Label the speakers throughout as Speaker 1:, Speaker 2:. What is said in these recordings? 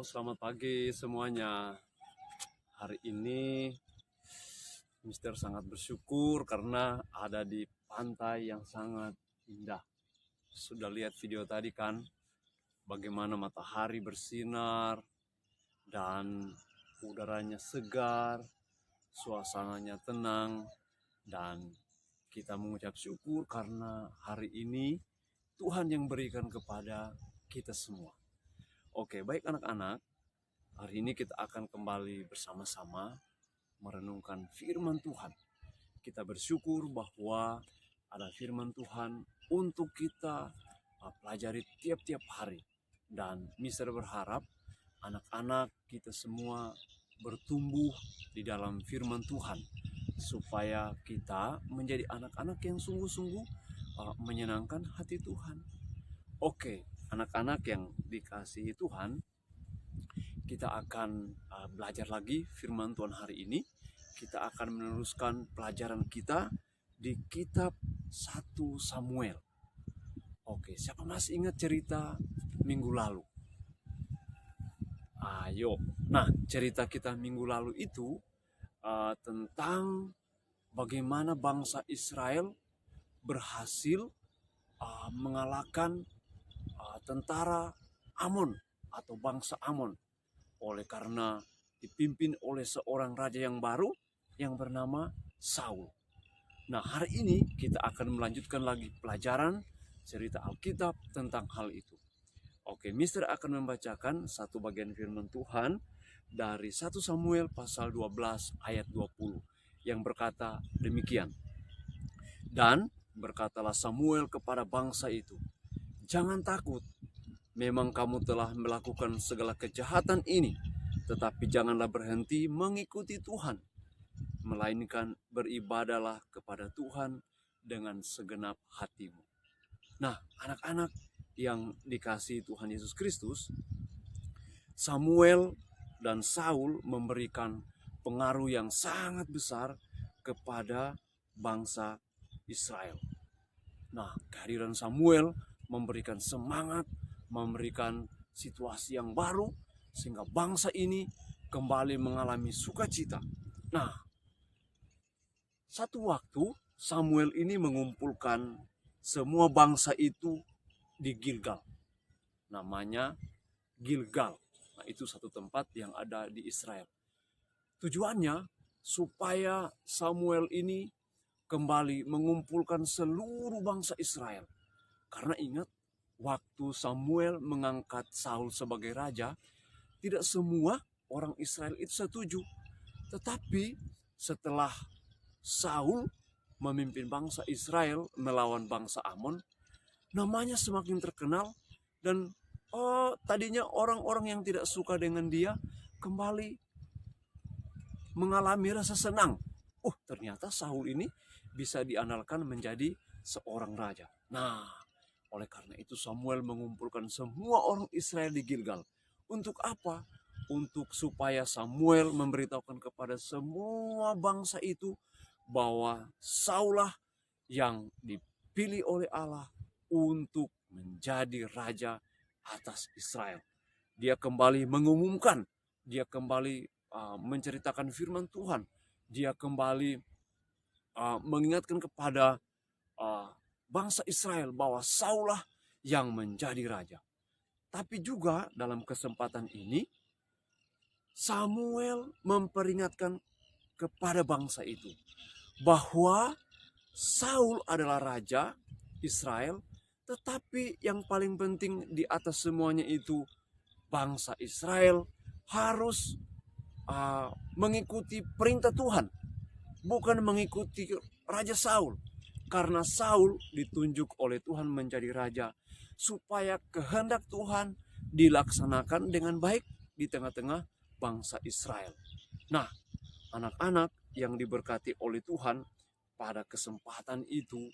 Speaker 1: selamat pagi semuanya. Hari ini Mister sangat bersyukur karena ada di pantai yang sangat indah. Sudah lihat video tadi kan, bagaimana matahari bersinar dan udaranya segar, suasananya tenang, dan kita mengucap syukur karena hari ini Tuhan yang berikan kepada kita semua. Oke, baik anak-anak. Hari ini kita akan kembali bersama-sama merenungkan firman Tuhan. Kita bersyukur bahwa ada firman Tuhan untuk kita pelajari tiap-tiap hari. Dan Mister berharap anak-anak kita semua bertumbuh di dalam firman Tuhan, supaya kita menjadi anak-anak yang sungguh-sungguh menyenangkan hati Tuhan. Oke, anak-anak yang dikasihi Tuhan, kita akan belajar lagi firman Tuhan hari ini. Kita akan meneruskan pelajaran kita di kitab 1 Samuel. Oke, siapa masih ingat cerita minggu lalu? Ayo. Nah, cerita kita minggu lalu itu tentang bagaimana bangsa Israel berhasil mengalahkan tentara Amon atau bangsa Amon, oleh karena dipimpin oleh seorang raja yang baru yang bernama Saul. Nah, hari ini kita akan melanjutkan lagi pelajaran cerita Alkitab tentang hal itu. Oke, Mister akan membacakan satu bagian firman Tuhan dari 1 Samuel pasal 12 ayat 20 yang berkata demikian. Dan berkatalah Samuel kepada bangsa itu, "Jangan takut. Memang kamu telah melakukan segala kejahatan ini, tetapi janganlah berhenti mengikuti Tuhan, melainkan beribadahlah kepada Tuhan dengan segenap hatimu." Nah, anak-anak yang dikasihi Tuhan Yesus Kristus, Samuel dan Saul memberikan pengaruh yang sangat besar kepada bangsa Israel. Nah, kehadiran Samuel memberikan semangat, memberikan situasi yang baru, sehingga bangsa ini kembali mengalami sukacita. Nah, satu waktu Samuel ini mengumpulkan semua bangsa itu di Gilgal. Namanya Gilgal. Nah, itu satu tempat yang ada di Israel. Tujuannya supaya Samuel ini kembali mengumpulkan seluruh bangsa Israel. Karena ingat, waktu Samuel mengangkat Saul sebagai raja, tidak semua orang Israel itu setuju. Tetapi setelah Saul memimpin bangsa Israel melawan bangsa Amon, namanya semakin terkenal dan tadinya orang-orang yang tidak suka dengan dia kembali mengalami rasa senang. Ternyata Saul ini bisa diandalkan menjadi seorang raja. Nah, oleh karena itu Samuel mengumpulkan semua orang Israel di Gilgal. Untuk apa? Untuk supaya Samuel memberitahukan kepada semua bangsa itu bahwa Saul yang dipilih oleh Allah untuk menjadi raja atas Israel. Dia kembali mengumumkan, dia kembali menceritakan firman Tuhan, dia kembali mengingatkan kepada bangsa Israel bahwa Saul yang menjadi raja. Tapi juga dalam kesempatan ini Samuel memperingatkan kepada bangsa itu bahwa Saul adalah raja Israel, tetapi yang paling penting di atas semuanya itu bangsa Israel harus mengikuti perintah Tuhan, bukan mengikuti Raja Saul. Karena Saul ditunjuk oleh Tuhan menjadi raja supaya kehendak Tuhan dilaksanakan dengan baik di tengah-tengah bangsa Israel. Nah, anak-anak yang diberkati oleh Tuhan, pada kesempatan itu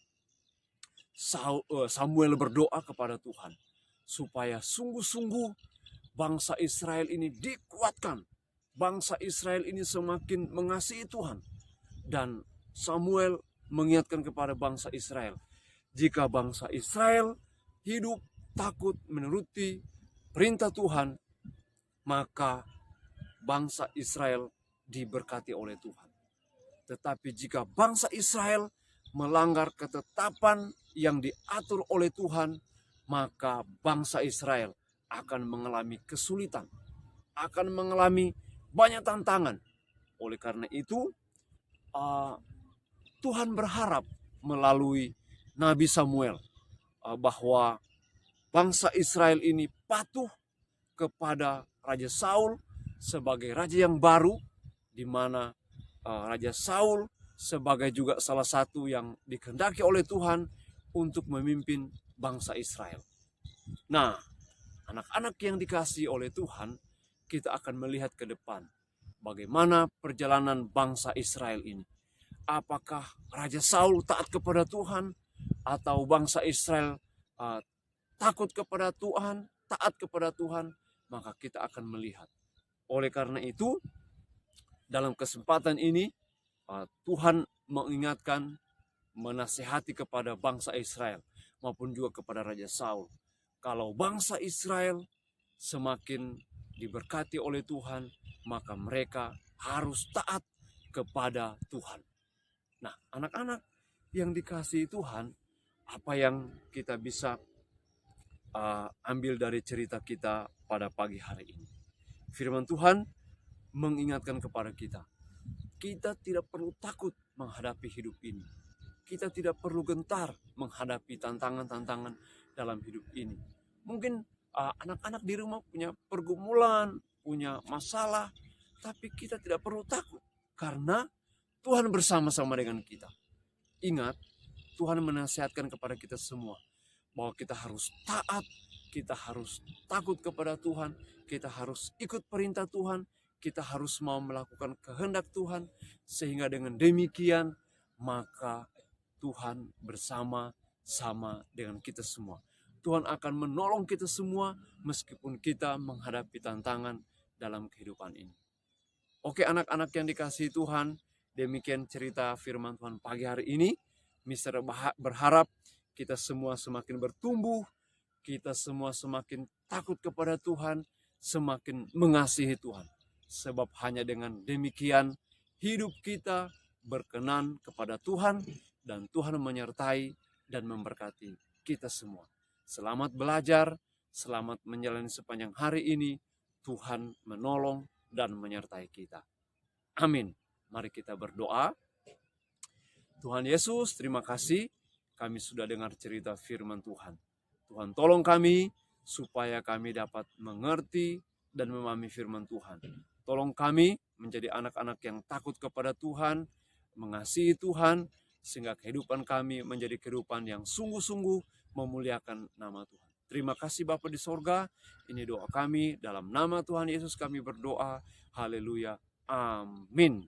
Speaker 1: Samuel berdoa kepada Tuhan supaya sungguh-sungguh bangsa Israel ini dikuatkan. Bangsa Israel ini semakin mengasihi Tuhan. Dan Samuel mengingatkan kepada bangsa Israel, jika bangsa Israel hidup takut menuruti perintah Tuhan, maka bangsa Israel diberkati oleh Tuhan. Tetapi jika bangsa Israel melanggar ketetapan yang diatur oleh Tuhan, maka bangsa Israel akan mengalami kesulitan, akan mengalami banyak tantangan. Oleh karena itu, Tuhan berharap melalui Nabi Samuel bahwa bangsa Israel ini patuh kepada Raja Saul sebagai raja yang baru, di mana Raja Saul sebagai juga salah satu yang dikehendaki oleh Tuhan untuk memimpin bangsa Israel. Nah, anak-anak yang dikasihi oleh Tuhan, kita akan melihat ke depan bagaimana perjalanan bangsa Israel ini. Apakah Raja Saul taat kepada Tuhan, atau bangsa Israel takut kepada Tuhan, taat kepada Tuhan? Maka kita akan melihat. Oleh karena itu, dalam kesempatan ini, Tuhan mengingatkan, menasihati kepada bangsa Israel, maupun juga kepada Raja Saul. Kalau bangsa Israel semakin diberkati oleh Tuhan, maka mereka harus taat kepada Tuhan. Nah, anak-anak yang dikasihi Tuhan, apa yang kita bisa ambil dari cerita kita pada pagi hari ini? Firman Tuhan mengingatkan kepada kita, kita tidak perlu takut menghadapi hidup ini. Kita tidak perlu gentar menghadapi tantangan-tantangan dalam hidup ini. Mungkin anak-anak di rumah punya pergumulan, punya masalah, tapi kita tidak perlu takut karena Tuhan bersama-sama dengan kita. Ingat, Tuhan menasihatkan kepada kita semua bahwa kita harus taat, kita harus takut kepada Tuhan, kita harus ikut perintah Tuhan, kita harus mau melakukan kehendak Tuhan, sehingga dengan demikian maka Tuhan bersama-sama dengan kita semua. Tuhan akan menolong kita semua meskipun kita menghadapi tantangan dalam kehidupan ini. Oke, anak-anak yang dikasihi Tuhan, demikian cerita firman Tuhan pagi hari ini. Mister berharap kita semua semakin bertumbuh, kita semua semakin takut kepada Tuhan, semakin mengasihi Tuhan. Sebab hanya dengan demikian hidup kita berkenan kepada Tuhan, dan Tuhan menyertai dan memberkati kita semua. Selamat belajar, selamat menjalani sepanjang hari ini. Tuhan menolong dan menyertai kita. Amin. Mari kita berdoa. Tuhan Yesus, terima kasih kami sudah dengar cerita firman Tuhan. Tuhan tolong kami supaya kami dapat mengerti dan memahami firman Tuhan. Tolong kami menjadi anak-anak yang takut kepada Tuhan, mengasihi Tuhan, sehingga kehidupan kami menjadi kehidupan yang sungguh-sungguh memuliakan nama Tuhan. Terima kasih Bapa di sorga, ini doa kami, dalam nama Tuhan Yesus kami berdoa, haleluya, amin.